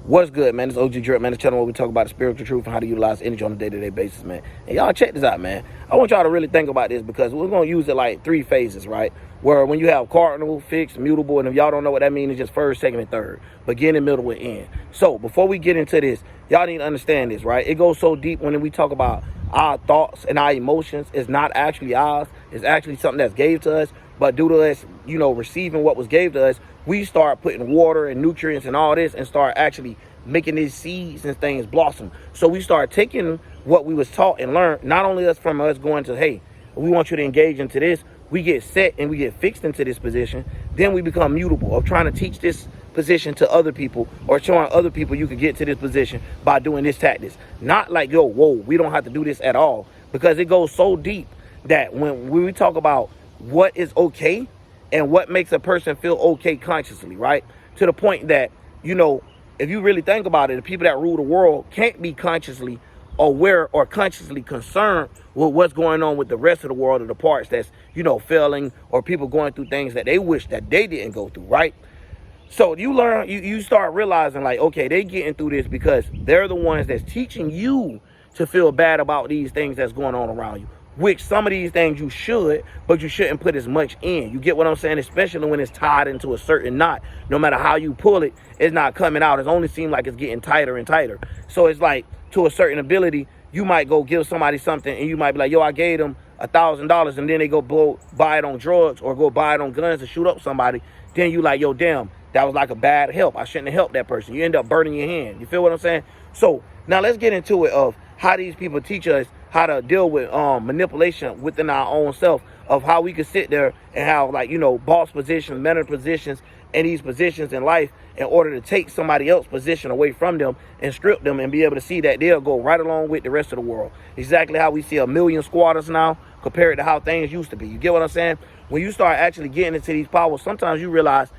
What's good, man? It's OG Drip, man. The channel where we talk about the spiritual truth and how to utilize energy on a day-to-day basis, man. And y'all check this out, man. I want y'all to really think about this because we're going to use it like 3 phases, right? Where when you have cardinal, fixed, mutable, and if y'all don't know what that means, it's just first, second, and third. Beginning, middle, and end. So before we get into this, y'all need to understand this, right? It goes so deep when we talk about our thoughts and our emotions. It's not actually ours. It's actually something that's gave to us. But due to us, receiving what was gave to us, we start putting water and nutrients and all this and start actually making these seeds and things blossom. So we start taking what we was taught and learned, not only from us going to, hey, we want you to engage into this, we get set and we get fixed into this position. Then we become mutable of trying to teach this position to other people or showing other people you can get to this position by doing this tactics. Not like, yo, whoa, we don't have to do this at all, because it goes so deep that when we talk about what is okay and what makes a person feel okay consciously, right? To the point that, if you really think about it, the people that rule the world can't be consciously aware or consciously concerned with what's going on with the rest of the world or the parts that's, failing, or people going through things that they wish that they didn't go through, right? So you start realizing like, okay, they getting through this because they're the ones that's teaching you to feel bad about these things that's going on around you. Which some of these things you should, but you shouldn't put as much in. You get what I'm saying? Especially when it's tied into a certain knot. No matter how you pull it, it's not coming out. It only seems like it's getting tighter and tighter. So it's like, to a certain ability, you might go give somebody something and you might be like, yo, I gave them $1,000, and then they go buy it on drugs or go buy it on guns to shoot up somebody. Then you like, yo, damn, that was like a bad help. I shouldn't have helped that person. You end up burning your hand. You feel what I'm saying? So now let's get into it of how these people teach us how to deal with manipulation within our own self, of how we could sit there and how, like, boss positions, mentor positions, and these positions in life in order to take somebody else's position away from them and strip them and be able to see that they'll go right along with the rest of the world. Exactly how we see a million squatters now compared to how things used to be. You get what I'm saying? When you start actually getting into these powers, sometimes you realize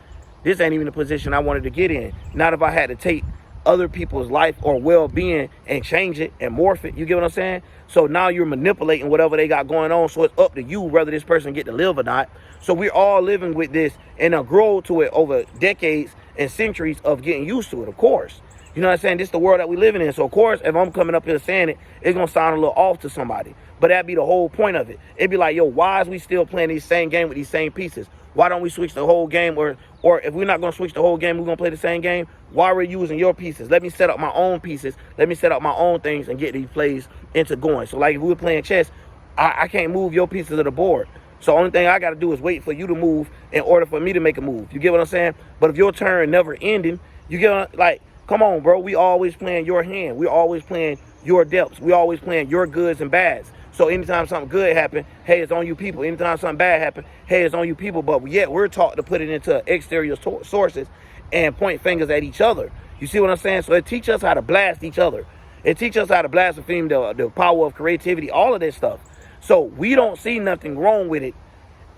this ain't even the position I wanted to get in. Not if I had to take other people's life or well-being and change it and morph it. You get what I'm saying? So now you're manipulating whatever they got going on. So it's up to you whether this person get to live or not. So we're all living with this and grow to it over decades and centuries of getting used to it, of course. You know what I'm saying? This is the world that we're living in. So, of course, if I'm coming up here saying it, it's going to sound a little off to somebody. But that'd be the whole point of it. It'd be like, yo, why is we still playing these same game with these same pieces? Why don't we switch the whole game? Or if we're not going to switch the whole game, we're going to play the same game. Why are we using your pieces? Let me set up my own pieces. Let me set up my own things and get these plays into going. So, like, if we were playing chess, I can't move your pieces of the board. So the only thing I got to do is wait for you to move in order for me to make a move. You get what I'm saying? But if your turn never ending, you get, like, come on, bro. We always playing your hand. We always playing your depths. We always playing your goods and bads. So anytime something good happen, hey, it's on you people. Anytime something bad happen, hey, it's on you people. But yet we're taught to put it into exterior sources and point fingers at each other. You see what I'm saying? So it teaches us how to blast each other. It teaches us how to blaspheme the power of creativity, all of this stuff. So we don't see nothing wrong with it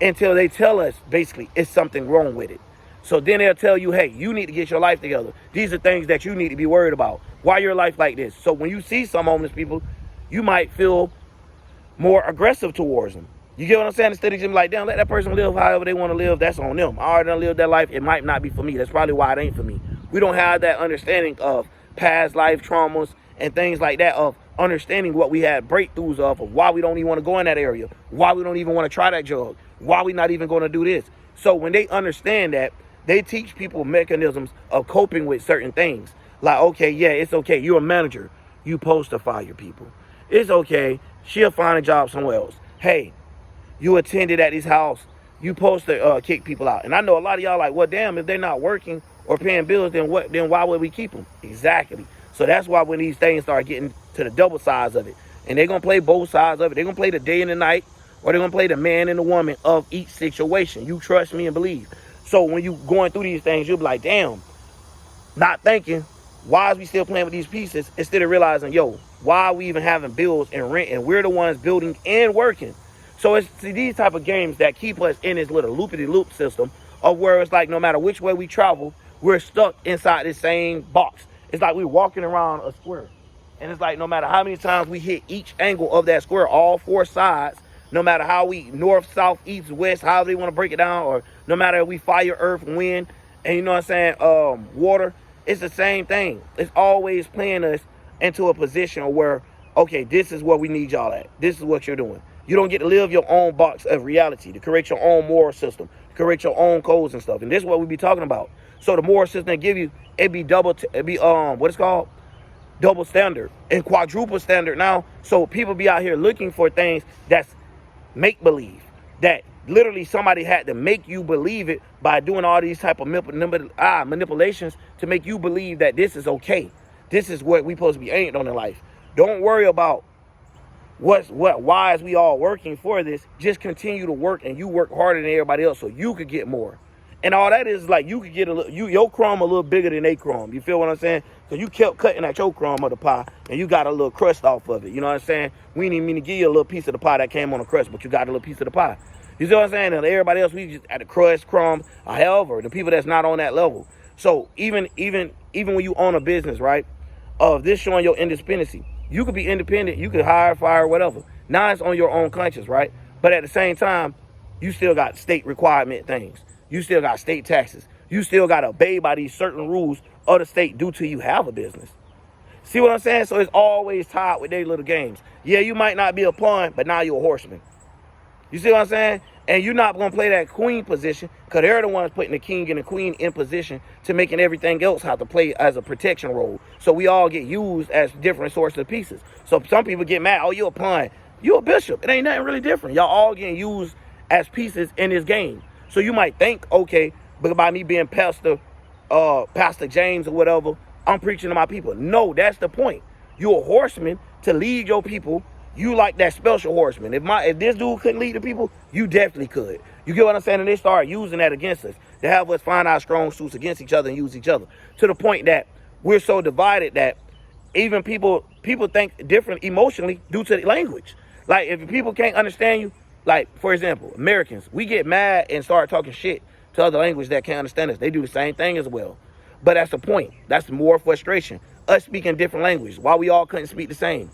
until they tell us, basically, it's something wrong with it. So then they'll tell you, hey, you need to get your life together. These are things that you need to be worried about. Why your life like this? So when you see some homeless people, you might feel more aggressive towards them. You get what I'm saying? Instead of just like, damn, let that person live however they want to live. That's on them. I already done lived that life. It might not be for me. That's probably why it ain't for me. We don't have that understanding of past life traumas and things like that, of understanding what we had breakthroughs of why we don't even want to go in that area, why we don't even want to try that drug, why we not even going to do this. So when they understand that, they teach people mechanisms of coping with certain things. Like, okay, yeah, it's okay. You're a manager. You supposed to fire people. It's okay. She'll find a job somewhere else. Hey, you attended at his house. You supposed to kick people out. And I know a lot of y'all like, well, damn, if they're not working or paying bills, then what? Then why would we keep them? Exactly. So that's why when these things start getting to the double sides of it, and they're going to play both sides of it. They're going to play the day and the night, or they're going to play the man and the woman of each situation. You trust me and believe. So when you going through these things, you'll be like, damn, not thinking, why is we still playing with these pieces, instead of realizing, yo, why are we even having bills and rent, and we're the ones building and working. So it's these type of games that keep us in this little loopity-loop system of where it's like no matter which way we travel, we're stuck inside this same box. It's like we're walking around a square. And it's like no matter how many times we hit each angle of that square, all 4 sides, no matter how we north, south, east, west, however they want to break it down, or no matter if we fire, earth, wind, and you know what I'm saying, water, It's the same thing. It's always playing us into a position where, okay, this is where we need y'all at. This is what you're doing. You don't get to live your own box of reality, to create your own moral system, to create your own codes and stuff. And this is what we be talking about. So the moral system they give you, it be what it's called? Double standard and quadruple standard now. So people be out here looking for things that's make believe, that literally somebody had to make you believe it by doing all these type of manipulations to make you believe that this is okay. This is what we supposed to be aimed on in life. Don't worry about why is we all working for this. Just continue to work, and you work harder than everybody else so you could get more. And all that is like you could get your crumb a little bigger than they crumb. You feel what I'm saying? So you kept cutting at your crumb of the pie, and you got a little crust off of it. You know what I'm saying? We didn't even mean to give you a little piece of the pie that came on the crust, but you got a little piece of the pie. You see what I'm saying? And everybody else, we just at the crust, crumb, or however, the people that's not on that level. So even when you own a business, right, of this showing your independency, you could be independent, you could hire, fire, whatever. Now it's on your own conscience, right? But at the same time, you still got state requirement things. You still got state taxes. You still got to obey by these certain rules of the state due to you have a business. See what I'm saying? So it's always tied with their little games. Yeah, you might not be a pawn, but now you're a horseman. You see what I'm saying? And you're not going to play that queen position because they're the ones putting the king and the queen in position to making everything else have to play as a protection role. So we all get used as different sorts of pieces. So some people get mad, oh, you're a pawn. You're a bishop. It ain't nothing really different. Y'all all getting used as pieces in this game. So you might think, okay, but by me being Pastor James or whatever, I'm preaching to my people. No, that's the point. You're a horseman to lead your people. You like that special horseman. If this dude couldn't lead the people, you definitely could. You get what I'm saying? And they start using that against us to have us find our strong suits against each other and use each other to the point that we're so divided that even people think different emotionally due to the language. Like if people can't understand you, like for example, Americans, we get mad and start talking shit to other language that can't understand us. They do the same thing as well. But that's the point. That's more frustration. Us speaking different languages. Why we all couldn't speak the same?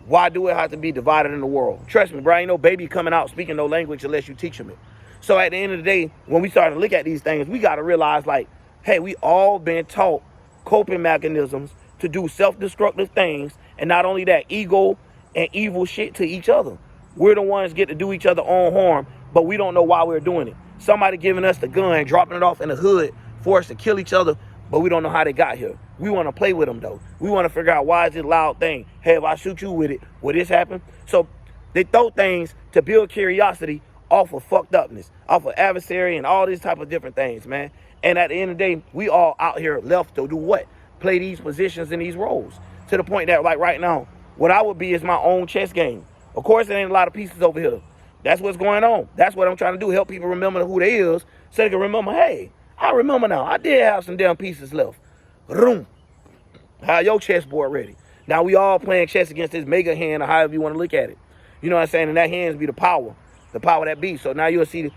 Why do it have to be divided in the world? Trust me, bro, ain't no baby coming out speaking no language unless you teach them it. So at the end of the day, when we start to look at these things, we got to realize like, hey, we all been taught coping mechanisms to do self-destructive things. And not only that, ego and evil shit to each other. We're the ones get to do each other own harm, but we don't know why we're doing it. Somebody giving us the gun, dropping it off in the hood for us to kill each other, but we don't know how they got here. We want to play with them, though. We want to figure out why is this loud thing? Hey, if I shoot you with it, will this happen? So they throw things to build curiosity off of fucked upness, off of adversary and all these type of different things, man. And at the end of the day, we all out here left to do what? Play these positions and these roles. To the point that, like right now, what I would be is my own chess game. Of course, there ain't a lot of pieces over here. That's what's going on. That's what I'm trying to do, help people remember who they is so they can remember, hey, I remember now. I did have some damn pieces left. Room. Have your chessboard ready. Now we all playing chess against this mega hand or however you want to look at it. You know what I'm saying? And that hands be the power that be. So now you'll see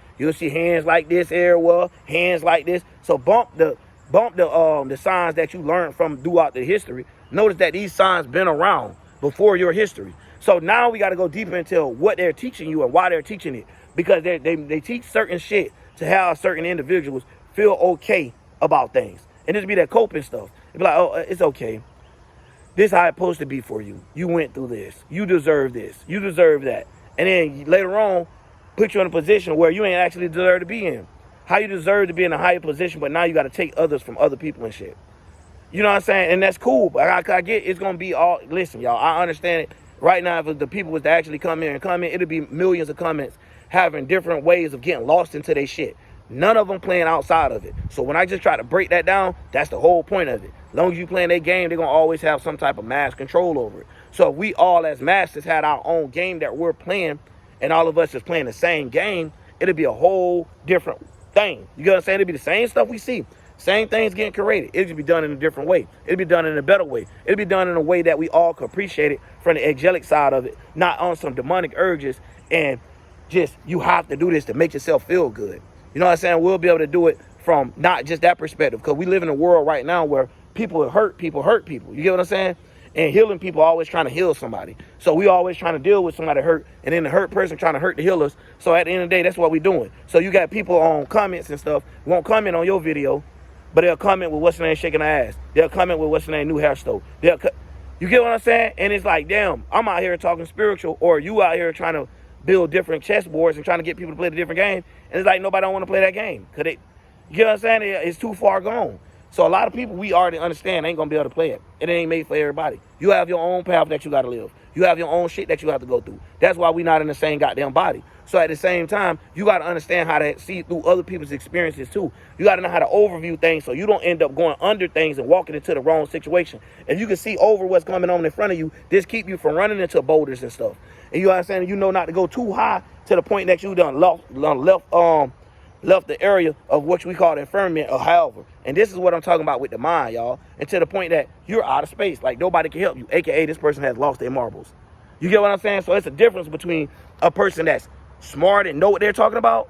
hands like this everywhere, hands like this. So bump the signs that you learned from throughout the history. Notice that these signs been around before your history. So now we got to go deeper into what they're teaching you and why they're teaching it. Because they teach certain shit to have certain individuals feel okay about things. And this be that coping stuff. It be like, oh, it's okay. This how it's supposed to be for you. You went through this. You deserve this. You deserve that. And then later on, put you in a position where you ain't actually deserve to be in. How you deserve to be in a higher position, but now you got to take others from other people and shit. You know what I'm saying? And that's cool. But I get it's going to be all, listen, y'all, I understand it. Right now, if the people was to actually come in and comment, it'll be millions of comments having different ways of getting lost into their shit. None of them playing outside of it. So when I just try to break that down, that's the whole point of it. As long as you playing their game, they're going to always have some type of mass control over it. So if we all as masters had our own game that we're playing, and all of us is playing the same game, it'll be a whole different thing. You know what I'm saying? It'll be the same stuff we see. Same things getting created. It'll just be done in a different way. It'll be done in a better way. It'll be done in a way that we all can appreciate it from the angelic side of it, not on some demonic urges and just you have to do this to make yourself feel good. You know what I'm saying? We'll be able to do it from not just that perspective, because we live in a world right now where people hurt people. You get what I'm saying? And healing people are always trying to heal somebody. So we always trying to deal with somebody hurt, and then the hurt person trying to hurt the healers. So at the end of the day, that's what we're doing. So you got people on comments and stuff won't comment on your video, but they'll comment with what's the name shaking their ass. They'll comment with what's the name new hair store. You get what I'm saying? And it's like, damn, I'm out here talking spiritual, or you out here trying to build different chessboards and trying to get people to play the different game. And it's like nobody don't want to play that game. You know what I'm saying? It's too far gone. So a lot of people, we already understand, ain't going to be able to play it. It ain't made for everybody. You have your own path that you got to live. You have your own shit that you have to go through. That's why we not in the same goddamn body. So at the same time, you got to understand how to see through other people's experiences too. You got to know how to overview things so you don't end up going under things and walking into the wrong situation. If you can see over what's coming on in front of you, this keep you from running into boulders and stuff. And you understand, you know not to go too high to the point that you done left the area of what we call the infirmary or however. And this is what I'm talking about with the mind, y'all. And to the point that you're out of space. Like nobody can help you. AKA this person has lost their marbles. You get what I'm saying? So it's a difference between a person that's smart and know what they're talking about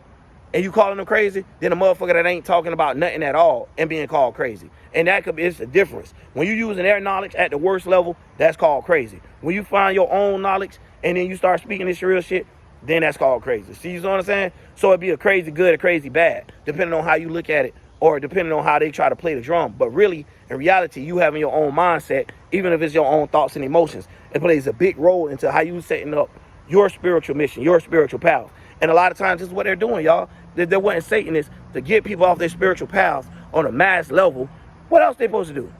and you calling them crazy, than a motherfucker that ain't talking about nothing at all and being called crazy. And it's a difference. When you're using their knowledge at the worst level, that's called crazy. When you find your own knowledge and then you start speaking this real shit, then that's called crazy. See, you know what I'm saying? So it'd be a crazy good or crazy bad, depending on how you look at it or depending on how they try to play the drum. But really, in reality, you having your own mindset, even if it's your own thoughts and emotions, it plays a big role into how you setting up your spiritual mission, your spiritual path. And a lot of times, this is what they're doing, y'all. They're wanting Satanists to get people off their spiritual paths on a mass level. What else they supposed to do?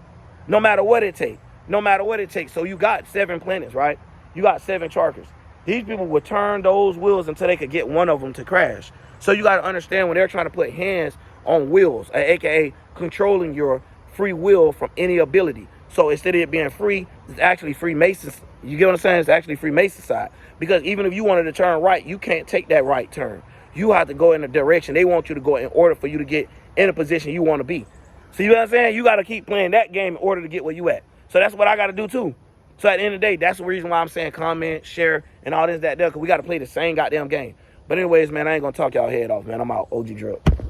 No matter what it takes. No matter what it takes. So you got 7 planets, right? You got 7 charkers. These people would turn those wheels until they could get one of them to crash. So you got to understand when they're trying to put hands on wheels, aka controlling your free will from any ability. So instead of it being free, it's actually Freemasons. You get what I'm saying? It's actually Freemason side. Because even if you wanted to turn right, you can't take that right turn. You have to go in the direction they want you to go in order for you to get in a position you want to be. So you know what I'm saying? You got to keep playing that game in order to get where you at. So that's what I got to do too. So at the end of the day, that's the reason why I'm saying comment, share, and all this, that, there, because we got to play the same goddamn game. But anyways, man, I ain't going to talk y'all head off, man. I'm out. OG Drip.